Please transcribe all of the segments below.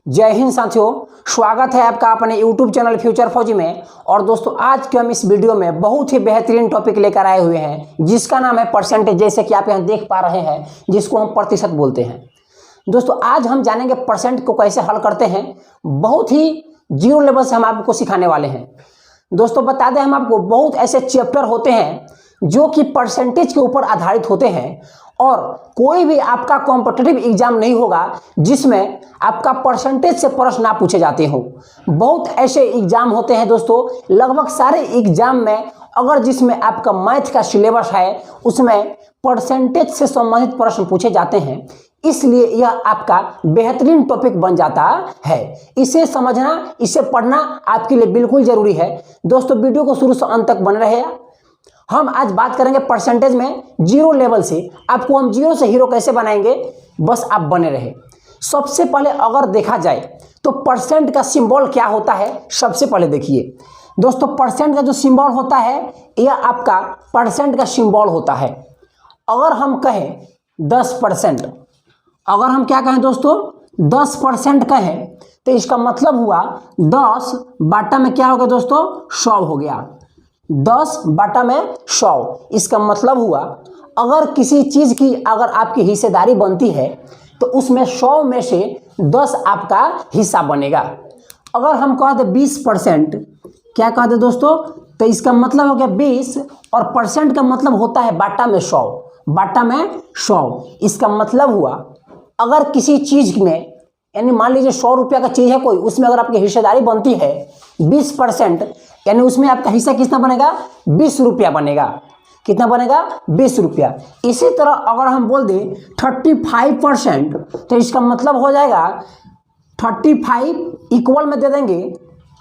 जय हिंद साथियों, स्वागत है आपका अपने YouTube चैनल फ्यूचर फौजी में। और दोस्तों, आज के हम इस वीडियो में बहुत ही बेहतरीन टॉपिक लेकर आए हुए हैं जिसका नाम है परसेंटेज, जैसे कि आप यहाँ देख पा रहे हैं, जिसको हम प्रतिशत बोलते हैं। दोस्तों, आज हम जानेंगे परसेंट को कैसे हल करते हैं। बहुत ही जीरो लेवल से हम आपको सिखाने वाले हैं। दोस्तों, बता दें, हम आपको बहुत ऐसे चैप्टर होते हैं जो कि परसेंटेज के ऊपर आधारित होते हैं, और कोई भी आपका कॉम्पिटिटिव एग्जाम नहीं होगा जिसमें आपका परसेंटेज से प्रश्न ना पूछे जाते हो। बहुत ऐसे एग्जाम होते हैं दोस्तों, लगभग सारे एग्जाम में अगर जिसमें आपका मैथ का सिलेबस है उसमें परसेंटेज से संबंधित प्रश्न पूछे जाते हैं। इसलिए यह आपका बेहतरीन टॉपिक बन जाता है। इसे समझना, इसे पढ़ना आपके लिए बिल्कुल जरूरी है। दोस्तों, वीडियो को शुरू से अंत तक बने रहे। हम आज बात करेंगे परसेंटेज में जीरो लेवल से। आपको हम जीरो से हीरो कैसे बनाएंगे, बस आप बने रहे। सबसे पहले अगर देखा जाए तो परसेंट का सिंबल क्या होता है, सबसे पहले देखिए दोस्तों। परसेंट का जो सिंबल होता है यह आपका परसेंट का सिंबल होता है। अगर हम कहें 10%, अगर हम क्या कहें दोस्तों 10% कहें तो इसका मतलब हुआ 10 बाटा में क्या हो गया दोस्तों, 100 हो गया। 10 बाटा में 100, इसका मतलब हुआ अगर किसी चीज की अगर आपकी हिस्सेदारी बनती है तो उसमें 100 में से 10 आपका हिस्सा बनेगा। अगर हम कह दें 20%, क्या कह दें दोस्तों, तो इसका मतलब हो गया 20, और परसेंट का मतलब होता है बाटा में 100, बाटा में 100। इसका मतलब हुआ अगर किसी चीज में, यानी मान लीजिए 100 रुपया का चीज है कोई, उसमें अगर आपकी हिस्सेदारी बनती है 20%, यानी उसमें आपका हिस्सा कितना बनेगा, 20 रुपया बनेगा। कितना बनेगा, 20 रुपया। इसी तरह अगर हम बोल दें 35%, तो इसका मतलब हो जाएगा 35 इक्वल में दे देंगे,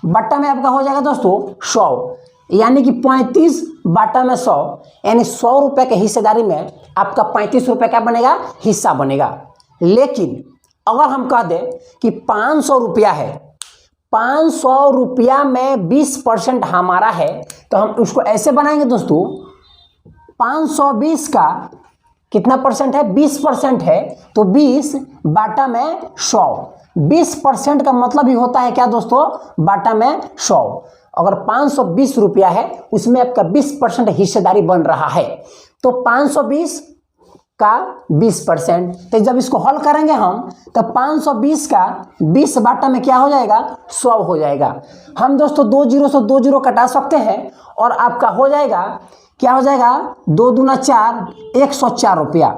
बट्टा में आपका हो जाएगा दोस्तों 100, यानी कि 35 बाटा में 100, यानी 100 रुपये के हिस्सेदारी में आपका 35 रुपये का बनेगा, हिस्सा बनेगा। लेकिन अगर हम कह दें कि 500 रुपया है, 500 रुपया में 20% हमारा है, तो हम उसको ऐसे बनाएंगे दोस्तों, 520 का कितना परसेंट है, 20% है, तो 20 बाटा में 100। 20% का मतलब ही होता है क्या दोस्तों, बाटा में 100। अगर 520 रुपया है उसमें आपका 20% हिस्सेदारी बन रहा है, तो 520 का 20%। तो जब इसको हल करेंगे हम, तो 520 का 20 बाटा में क्या हो जाएगा, 100 हो जाएगा। हम दोस्तों 2 जीरो से 2 जीरो कटा सकते हैं और आपका हो जाएगा, क्या हो जाएगा, 2 दूना 4, 104 रुपया।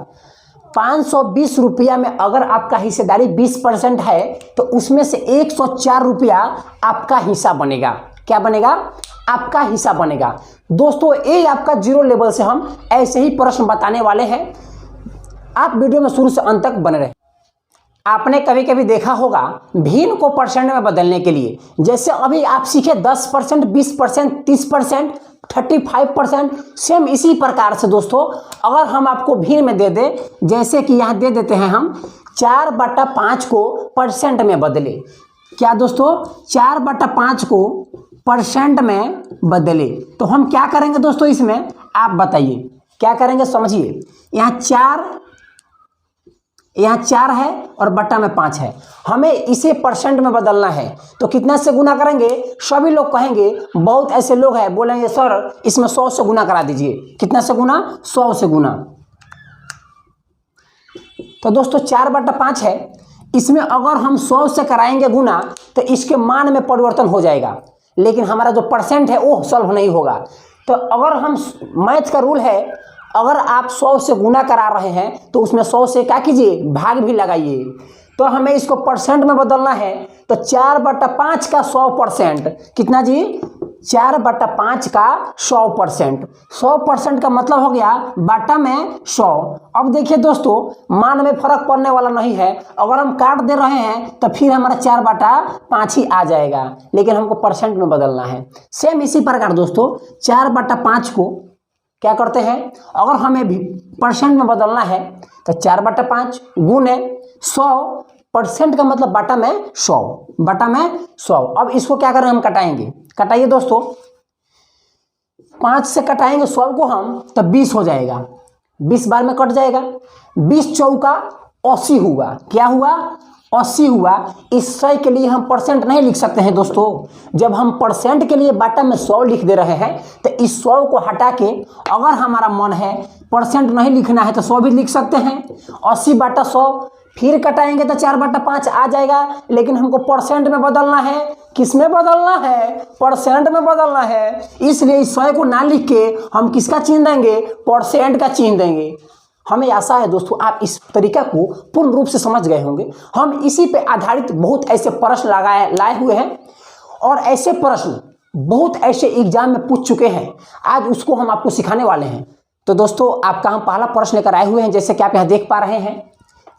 520 रुपया में अगर आपका हिस्सेदारी 20% है तो उसमें से 104 रुपया आपका हिस्सा बनेगा। क्या बनेगा, आपका हिस्सा बनेगा। दोस्तों, ये आपका जीरो लेवल से हम ऐसे ही प्रश्न बताने वाले हैं। आप वीडियो में शुरू से अंत तक बने रहे। आपने कभी कभी देखा होगा भिन्न को परसेंट में बदलने के लिए, जैसे अभी आप सीखे 10%, 20%, 30%, 35%, सेम इसी प्रकार से दोस्तों अगर हम आपको भिन्न में दे दें, जैसे कि यहाँ दे देते हैं हम 4/5 को परसेंट में बदले। क्या दोस्तों, 4/5 को परसेंट में बदले, तो हम क्या करेंगे दोस्तों, इसमें आप बताइए क्या करेंगे, समझिए। यहाँ 4 है और बट्टा में 5 है, हमें इसे परसेंट में बदलना है, तो कितना से गुना करेंगे। सभी लोग कहेंगे, बहुत ऐसे लोग हैं बोलेंगे सर इसमें 100 से गुना करा दीजिए। कितना से गुना, 100 से गुना। तो दोस्तों 4/5 है, इसमें अगर हम 100 से कराएंगे गुना तो इसके मान में परिवर्तन हो जाएगा, लेकिन हमारा जो परसेंट है वो सॉल्व नहीं होगा। तो अगर हम, मैथ का रूल है, अगर आप 100 से गुना करा रहे हैं तो उसमें 100 से क्या कीजिए, भाग भी लगाइए। तो हमें इसको परसेंट में बदलना है, तो 4/5 का 100%, कितना जी, 4/5 का 100%। 100% का मतलब हो गया बाटा में 100। अब देखिए दोस्तों, मान में फर्क पड़ने वाला नहीं है। अगर हम काट दे रहे हैं तो फिर हमारा 4/5 ही आ जाएगा, लेकिन हमको परसेंट में बदलना है। सेम इसी प्रकार दोस्तों 4/5 को क्या करते हैं, अगर हमें भी परसेंट में बदलना है तो 4/5 गुने 100%, का मतलब बाटा में 100, बाटा में 100। अब इसको क्या करें, हम कटाएंगे। कटाइए दोस्तों, 5 से कटाएंगे 100 को हम, तो 20 हो जाएगा, 20 बार में कट जाएगा। 20 चौका 80 हुआ, क्या हुआ, 80 हुआ, इस 100 के लिए हम परसेंट नहीं लिख सकते हैं दोस्तों। जब हम परसेंट के लिए बाटा में 100 लिख दे रहे हैं तो इस 100 को हटा के अगर हमारा मन है परसेंट नहीं लिखना है तो 100 भी लिख सकते हैं। 80/100 फिर कटाएंगे तो 4/5 आ जाएगा, लेकिन हमको परसेंट में बदलना है। किस में बदलना है? परसेंट में बदलना है। इसलिए इस 100 को ना लिख के हम किसका चिन्ह देंगे? परसेंट का चिन्ह देंगे। हमें आशा है दोस्तों आप इस तरीका को पूर्ण रूप से समझ गए होंगे। हम इसी पे आधारित बहुत ऐसे प्रश्न लाए हुए हैं और ऐसे प्रश्न बहुत ऐसे एग्जाम में पूछ चुके हैं, आज उसको हम आपको सिखाने वाले हैं। तो दोस्तों आपका हम पहला प्रश्न लेकर आए हुए हैं, जैसे कि आप यहाँ देख पा रहे हैं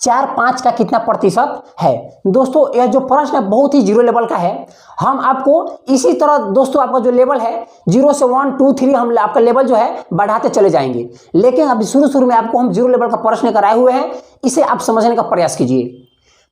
4-5 का कितना प्रतिशत है। दोस्तों यह जो प्रश्न है बहुत ही जीरो लेवल का है। हम आपको इसी तरह दोस्तों आपका जो लेवल है 0 से 1 2 3 हम आपका लेवल जो है बढ़ाते चले जाएंगे, लेकिन अभी शुरू में आपको हम जीरो लेवल का प्रश्न कराए हुए हैं, इसे आप समझने का प्रयास कीजिए।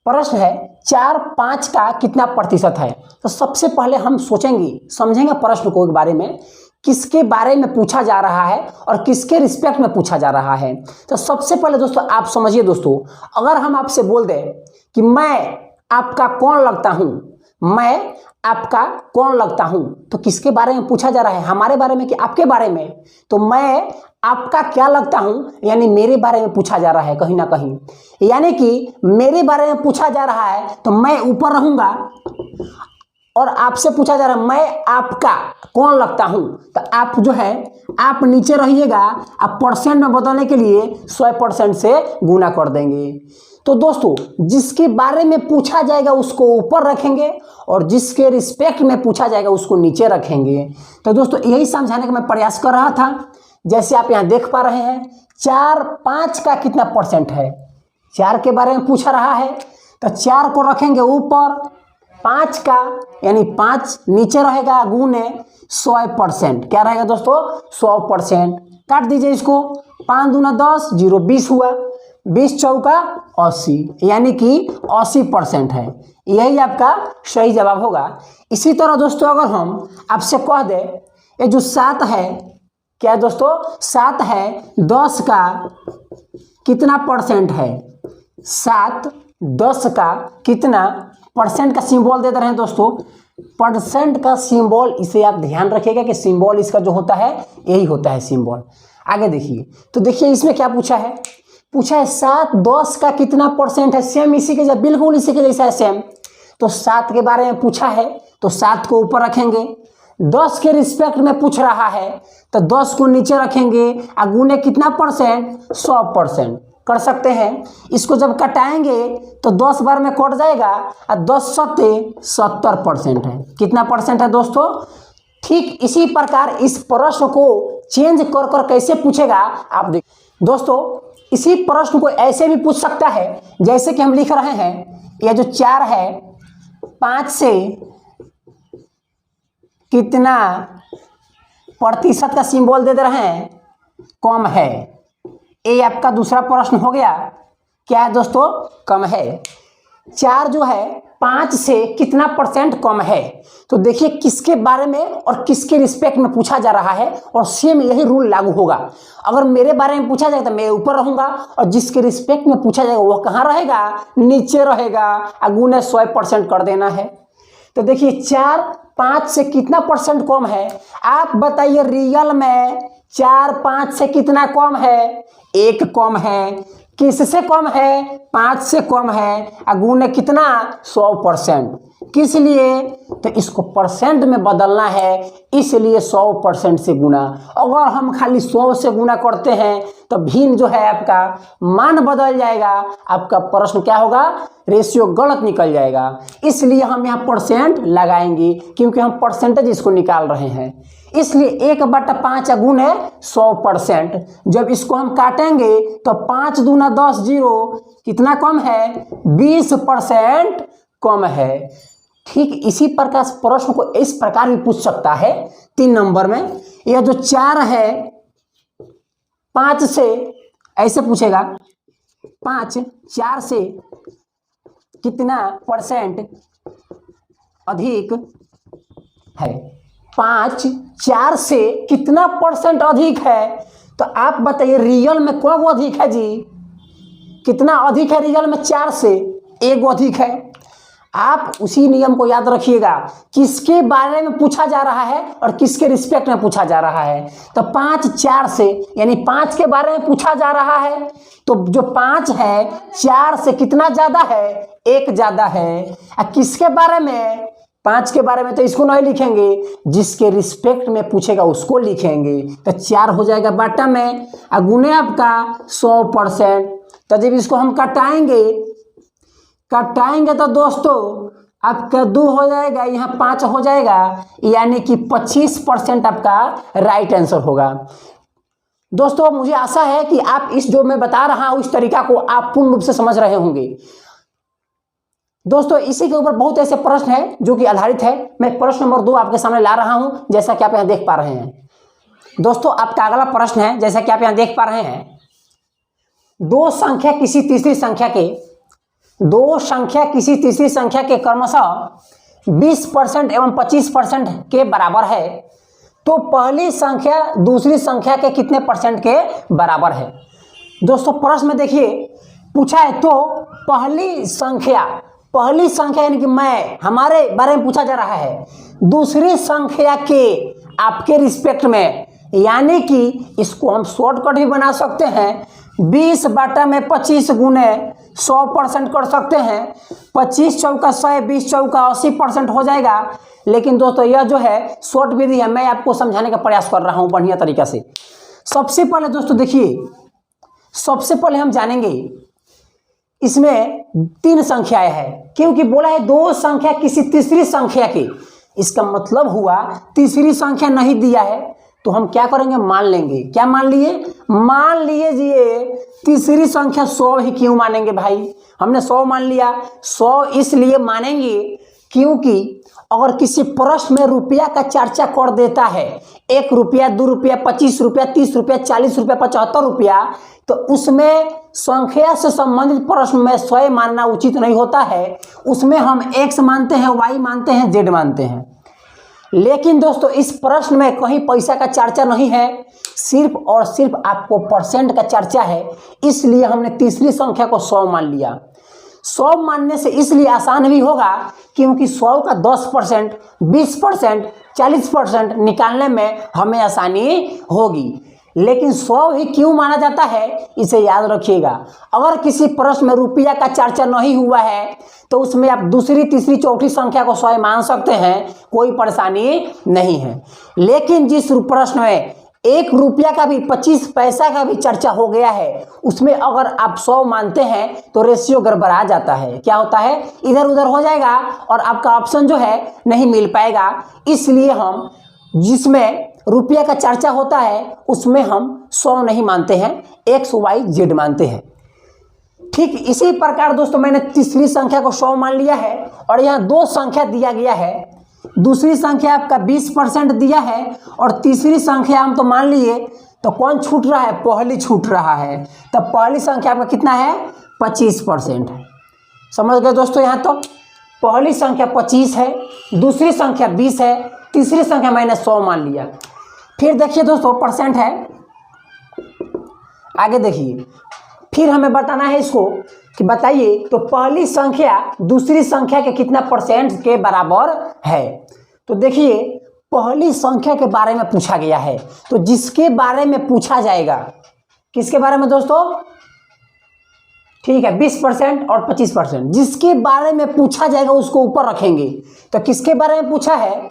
प्रश्न है 4-5 का कितना प्रतिशत है। तो सबसे पहले हम समझेंगे प्रश्न को के बारे में, किसके बारे में पूछा जा रहा है और किसके रिस्पेक्ट में पूछा जा रहा है। तो सबसे पहले दोस्तों आप समझिए दोस्तों, अगर हम आपसे बोल दें कि मैं आपका कौन लगता हूं, मैं आपका कौन लगता हूं, तो किसके बारे में पूछा जा रहा है? हमारे बारे में कि आपके बारे में? तो मैं आपका क्या लगता हूं यानी मेरे बारे में पूछा जा रहा है कहीं ना कहीं, यानी कि मेरे बारे में पूछा जा रहा है तो मैं ऊपर रहूंगा और आपसे पूछा जा रहा है मैं आपका कौन लगता हूं, तो आप जो है आप नीचे रहिएगा। आप परसेंट में बदलने के लिए 100% से गुना कर देंगे। तो दोस्तों जिसके बारे में पूछा जाएगा उसको ऊपर रखेंगे और जिसके रिस्पेक्ट में पूछा जाएगा उसको नीचे रखेंगे। तो दोस्तों यही समझाने का मैं प्रयास कर रहा था। जैसे आप यहाँ देख पा रहे हैं 4-5 का कितना परसेंट है, 4 के बारे में पूछा रहा है तो 4 को रखेंगे ऊपर, 5 का यानी 5 नीचे रहेगा, गुने 100%। क्या रहेगा दोस्तों? 100%। काट दीजिए इसको, 5 दूना 10, 0 20 हुआ, 20 चौका 80 यानी कि 80% है। यही आपका सही जवाब होगा। इसी तरह दोस्तों अगर हम आपसे कह दें ये जो 7 है, क्या है दोस्तों? 7 है, 10 का कितना परसेंट है? 7 10 का कितना परसेंट का सिंबल दे रहे हैं दोस्तों। परसेंट का सिंबल, इसे आप ध्यान रखिएगा कि सिंबल इसका जो होता है यही होता है सिंबल। आगे देखिए, तो देखिए इसमें क्या पूछा है? पूछा है 7 10 का कितना परसेंट है। सेम इसी के जैसा, बिल्कुल इसी के जैसा है सेम। तो 7 के बारे में पूछा है तो 7 को ऊपर रखेंगे। 10 के रिस्पेक्ट में पूछ रहा है तो 10 को नीचे रखेंगे। गुने कितना परसेंट? 100% कर सकते हैं। इसको जब कटाएंगे तो 10 बार में कट जाएगा और 10 सत्ते 70% है। कितना परसेंट है दोस्तों? ठीक इसी प्रकार इस प्रश्न को चेंज कर कर कैसे पूछेगा आप देख दोस्तों। इसी प्रश्न को ऐसे भी पूछ सकता है जैसे कि हम लिख रहे हैं, यह जो 4 है 5 से कितना प्रतिशत का सिंबल दे रहे हैं? कम है। ये आपका दूसरा प्रश्न हो गया। क्या है दोस्तों? कम है। 4 जो है 5 से कितना परसेंट कम है। तो देखिए किसके बारे में और किसके रिस्पेक्ट में पूछा जा रहा है और सेम यही रूल लागू होगा। अगर मेरे बारे में पूछा जाएगा तो मैं ऊपर रहूंगा और जिसके रिस्पेक्ट में पूछा जाएगा वह कहाँ रहेगा? नीचे रहेगा। गुने 100% कर देना है। तो देखिए 4 5 से कितना परसेंट कम है? आप बताइए रियल में 4 5 से कितना कम है? 1 कम है। किससे कम है? 5 से कम है। गुने कितना? 100%। किस लिए? तो इसको परसेंट में बदलना है, इसलिए 100% से गुना। अगर हम खाली 100 से गुना करते हैं तो भिन्न जो है आपका मान बदल जाएगा। आपका प्रश्न क्या होगा? रेशियो गलत निकल जाएगा। इसलिए हम यहाँ परसेंट लगाएंगे क्योंकि हम परसेंटेज इसको निकाल रहे हैं। इसलिए 1/5 गुने 100%। जब इसको हम काटेंगे तो 5 दूना 10 0 कितना कम है? 20% कम है। ठीक इसी प्रकार प्रश्न को इस प्रकार भी पूछ सकता है 3 नंबर में। यह जो 4 है 5 से ऐसे पूछेगा, 5 4 से कितना परसेंट अधिक है? 5 4 से कितना परसेंट अधिक है? तो आप बताइए रियल में कौन अधिक है जी? कितना अधिक है रियल में? 4 से। एक गो अधिक है। आप उसी नियम को याद रखिएगा, किसके बारे में पूछा जा रहा है और किसके रिस्पेक्ट में पूछा जा रहा है। तो 5 4 से, यानी 5 के बारे में पूछा जा रहा है, तो जो 5 है 4 से कितना ज्यादा है, 1 ज्यादा है। और किसके बारे में, 5 के बारे में तो इसको नहीं लिखेंगे, जिसके रिस्पेक्ट में पूछेगा उसको लिखेंगे। तो 4 हो जाएगा बटा में, और गुने आपका 100%। तो जब इसको हम कटाएंगे तो दोस्तों आपका 2 हो जाएगा, यहाँ 5 हो जाएगा, यानी कि 25% आपका राइट आंसर होगा। दोस्तों मुझे आशा है कि आप इस जो मैं बता रहा हूं इस तरीका को आप पूर्ण रूप से समझ रहे होंगे। दोस्तों इसी के ऊपर बहुत ऐसे प्रश्न है जो कि आधारित है। मैं प्रश्न नंबर 2 आपके सामने ला रहा हूं, जैसा कि आप यहाँ देख पा रहे हैं। दोस्तों आपका अगला प्रश्न है, जैसा कि आप यहाँ देख पा रहे हैं, दो संख्या किसी तीसरी संख्या के क्रमशः 20% एवं 25% के बराबर है, तो पहली संख्या दूसरी संख्या के कितने परसेंट के बराबर है। दोस्तों प्रश्न में देखिए पूछा है, तो पहली संख्या यानी कि हमारे बारे में पूछा जा रहा है, दूसरी संख्या के आपके रिस्पेक्ट में, यानी कि इसको हम शॉर्टकट भी बना सकते हैं, 20 बटा में 25 गुने 100% कर सकते हैं। 25 चौका 100, 20 चौका 80% हो जाएगा। लेकिन दोस्तों यह जो है शॉर्ट विधि है, मैं आपको समझाने का प्रयास कर रहा हूं बढ़िया तरीका से। सबसे पहले दोस्तों देखिए, सबसे पहले हम जानेंगे इसमें 3 संख्याएं हैं, क्योंकि बोला है दो संख्या किसी तीसरी संख्या की, इसका मतलब हुआ तीसरी संख्या नहीं दिया है, तो हम क्या करेंगे, मान लेंगे। क्या मान लीजिए तीसरी संख्या 100 ही क्यों मानेंगे भाई, हमने 100 मान लिया। 100 इसलिए मानेंगे क्योंकि अगर किसी प्रश्न में रुपया का चर्चा कर देता है, 1 रुपया, 2 रुपया, 25 रुपया, 30 रुपया, 40 रुपया, 75 रुपया, तो उसमें संख्या से संबंधित प्रश्न में 100 मानना उचित नहीं होता है। उसमें हम x मानते हैं, y मानते हैं, z मानते हैं। लेकिन दोस्तों इस प्रश्न में कहीं पैसा का चर्चा नहीं है, सिर्फ और सिर्फ आपको परसेंट का चर्चा है, इसलिए हमने तीसरी संख्या को 100 मान लिया। 100 मानने से इसलिए आसान भी होगा क्योंकि 100 का 10%, 20%, 40% निकालने में हमें आसानी होगी। लेकिन 100 ही क्यों माना जाता है, इसे याद रखिएगा। अगर किसी प्रश्न में रुपया का चर्चा नहीं हुआ है तो उसमें आप दूसरी, तीसरी, चौथी संख्या को 100 मान सकते हैं, कोई परेशानी नहीं है। लेकिन जिस प्रश्न में 1 रुपया का भी, 25 पैसा का भी चर्चा हो गया है, उसमें अगर आप 100 मानते हैं तो रेशियो गड़बड़ा जाता है। क्या होता है, इधर उधर हो जाएगा और आपका ऑप्शन जो है नहीं मिल पाएगा। इसलिए हम जिसमें रुपया का चर्चा होता है उसमें हम 100 नहीं मानते हैं, x y z मानते हैं। ठीक इसी प्रकार दोस्तों मैंने तीसरी संख्या को 100 मान लिया है और यहाँ 2 संख्या दिया गया है। दूसरी संख्या आपका 20% दिया है और तीसरी संख्या हम तो मान लिए, तो कौन छूट रहा है, पहली छूट रहा है। तो पहली संख्या आपका कितना है, 25% है। समझ गए दोस्तों, यहाँ तो पहली संख्या 25 है, दूसरी संख्या 20 है, तीसरी संख्या मैंने 100 मान लिया। फिर देखिए दोस्तों परसेंट है, आगे देखिए, फिर हमें बताना है इसको कि बताइए तो पहली संख्या दूसरी संख्या के कितना परसेंट के बराबर है। तो देखिए पहली संख्या के बारे में पूछा गया है, तो जिसके बारे में पूछा जाएगा, किसके बारे में दोस्तों, ठीक है 20% और 25%, जिसके बारे में पूछा जाएगा उसको ऊपर रखेंगे। तो किसके बारे में पूछा है,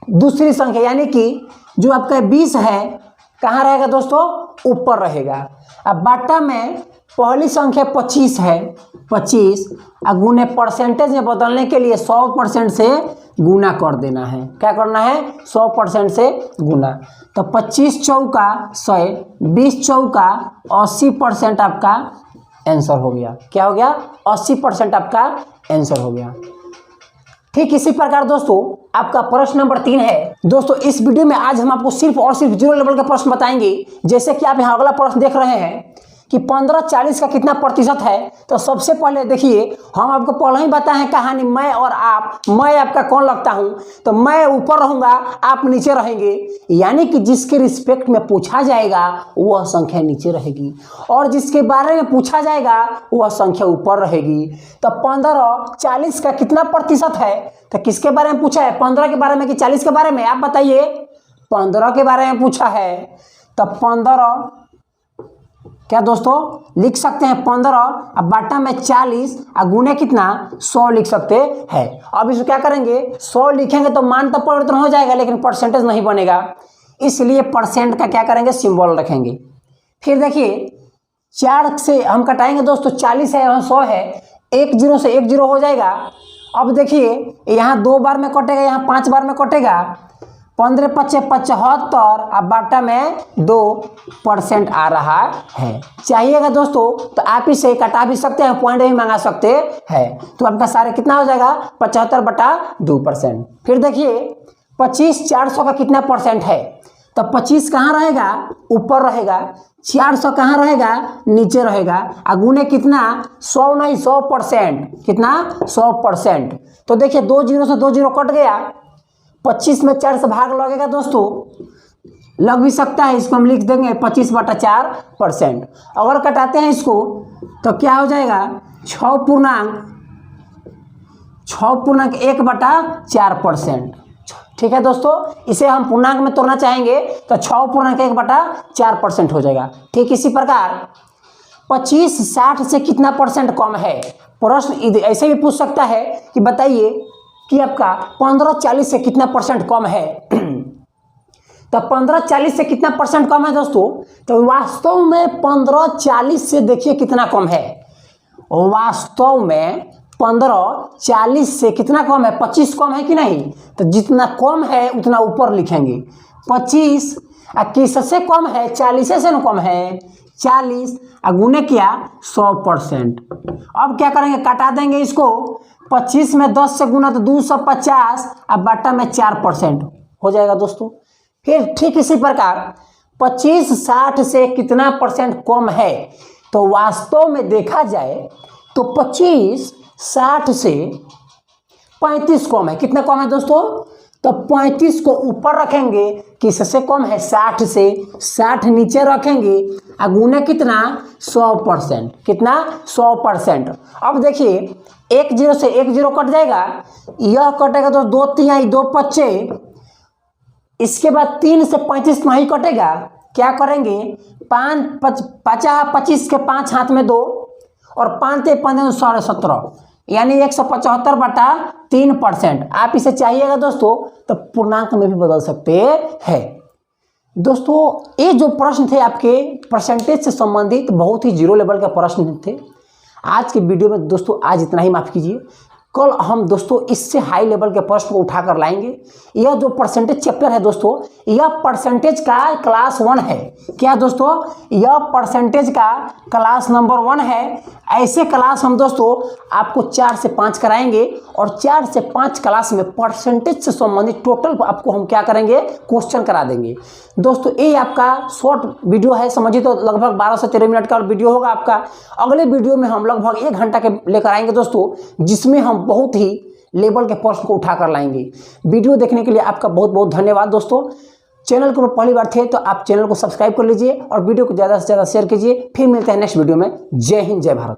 दूसरी संख्या, यानी कि जो आपका 20 है कहाँ रहेगा दोस्तों, ऊपर रहेगा। अब बाटा में पहली संख्या 25 है, 25 गुने परसेंटेज में बदलने के लिए 100% से गुना कर देना है। क्या करना है, 100% से गुना। तो 25 चौका 100, 20 चौका 80% आपका आंसर हो गया। क्या हो गया, 80% आपका आंसर हो गया। ठीक इसी प्रकार दोस्तों आपका प्रश्न नंबर 3 है। दोस्तों इस वीडियो में आज हम आपको सिर्फ और सिर्फ 0 लेवल का प्रश्न बताएंगे। जैसे कि आप यहाँ अगला प्रश्न देख रहे हैं कि 15-40 का कितना प्रतिशत है। तो सबसे पहले देखिए, हम आपको पहले ही बताए हैं कहानी मैं और आप। मैं आपका कौन लगता हूं? तो मैं ऊपर रहूंगा, आप नीचे रहेंगे, यानी कि जिसके रिस्पेक्ट में पूछा जाएगा वह संख्या नीचे रहेगी और जिसके बारे में पूछा जाएगा वह संख्या ऊपर रहेगी। तो 15-40 का कितना प्रतिशत है? तो किसके बारे में पूछा है? 15 के बारे में कि 40 के बारे में? आप बताइए। 15 के बारे में पूछा है। तो 15 क्या दोस्तों लिख सकते हैं 15 अब बाटा में 40 और गुने कितना 100 लिख सकते हैं। अब इसको क्या करेंगे, 100 लिखेंगे तो मान तो परिवर्तन हो जाएगा लेकिन परसेंटेज नहीं बनेगा, इसलिए परसेंट का क्या करेंगे सिंबल रखेंगे। फिर देखिए 4 से हम कटाएंगे दोस्तों, 40 है यहाँ 100 है, 1 0 से 1 0 हो जाएगा। अब देखिए यहाँ 2 बार में कटेगा, यहाँ 5 बार में कटेगा, 15-5 75 अब बाटा में 2% आ रहा है। चाहिएगा दोस्तों तो आप इसे कटा भी सकते हैं, पॉइंट भी मंगा सकते हैं। तो आपका सारे कितना हो जाएगा 75/2%। फिर देखिए 25 400 का कितना परसेंट है? तो 25 कहाँ रहेगा? ऊपर रहेगा। 400 कहाँ रहेगा? नीचे रहेगा। अगुने कितना 100 नहीं 100%। कितना 100%। तो देखिए 2 0 से 2 0 कट गया, 25 में 4 से भाग लगेगा दोस्तों, लग भी सकता है, इसको हम लिख देंगे 25/4%। अगर कटाते हैं इसको तो क्या हो जाएगा 6.1/4%। ठीक है दोस्तों, इसे हम पूर्णांक में तोड़ना चाहेंगे तो 6.1/4% हो जाएगा। ठीक इसी प्रकार 25 60 से कितना परसेंट कम है? प्रश्न ऐसे भी पूछ सकता है कि बताइए कि आपका 15-40 से कितना परसेंट कम है। तो 15-40 से कितना परसेंट कम है दोस्तों? तो वास्तव में 15-40 से देखिए कितना कम है। वास्तव में 15-40 से कितना कम है? 25 कम है कि नहीं? तो जितना कम है उतना ऊपर लिखेंगे। 25 किससे कम है? 40 से कम है। 40 गुने क्या 100%। अब क्या करेंगे, कटा देंगे इसको। 25 में 10 से गुना तो 250 अब बाटा में 4% हो जाएगा दोस्तों। फिर ठीक इसी प्रकार 25 60 से कितना परसेंट कम है? तो वास्तव में देखा जाए तो 25 60 से 35 कम है। कितना कम है दोस्तों? तो 35 को ऊपर रखेंगे, किससे कम है? 60 से। 60 नीचे रखेंगे, अगुने कितना 100%। कितना 100%। अब देखिए 1 0 से 1 0 कट जाएगा, यह कटेगा तो 2 3 2 5, इसके बाद 3 से 35 नहीं कटेगा। क्या करेंगे 25 के 5 हाथ में 2 और 5 15 17.5 यानी 175/3%। आप इसे चाहिएगा दोस्तों तो पूर्णांक में भी बदल सकते हैं। दोस्तों ये जो प्रश्न थे आपके परसेंटेज से संबंधित बहुत ही जीरो लेवल के प्रश्न थे आज के वीडियो में दोस्तों। आज इतना ही, माफ कीजिए। कल हम दोस्तों इससे हाई लेवल के प्रश्न को उठाकर लाएंगे। यह जो परसेंटेज चैप्टर है दोस्तों, यह परसेंटेज का क्लास 1 है। क्या दोस्तों? यह परसेंटेज का क्लास नंबर 1 है। ऐसे क्लास हम दोस्तों आपको 4 से 5 कराएंगे और 4 से 5 क्लास में परसेंटेज से संबंधित टोटल आपको हम क्या करेंगे, क्वेश्चन करा देंगे। दोस्तों ये आपका शॉर्ट वीडियो है, समझिए तो लगभग 12 से 13 मिनट का वीडियो होगा आपका। अगले वीडियो में हम लगभग 1 घंटा के लेकर आएंगे दोस्तों, जिसमें हम बहुत ही लेवल के प्रश्न को उठाकर लाएंगे। वीडियो देखने के लिए आपका बहुत बहुत धन्यवाद दोस्तों। चैनल को पहली बार थे तो आप चैनल को सब्सक्राइब कर लीजिए और वीडियो को ज़्यादा से ज़्यादा शेयर कीजिए। फिर मिलते हैं नेक्स्ट वीडियो में। जय हिंद, जय भारत।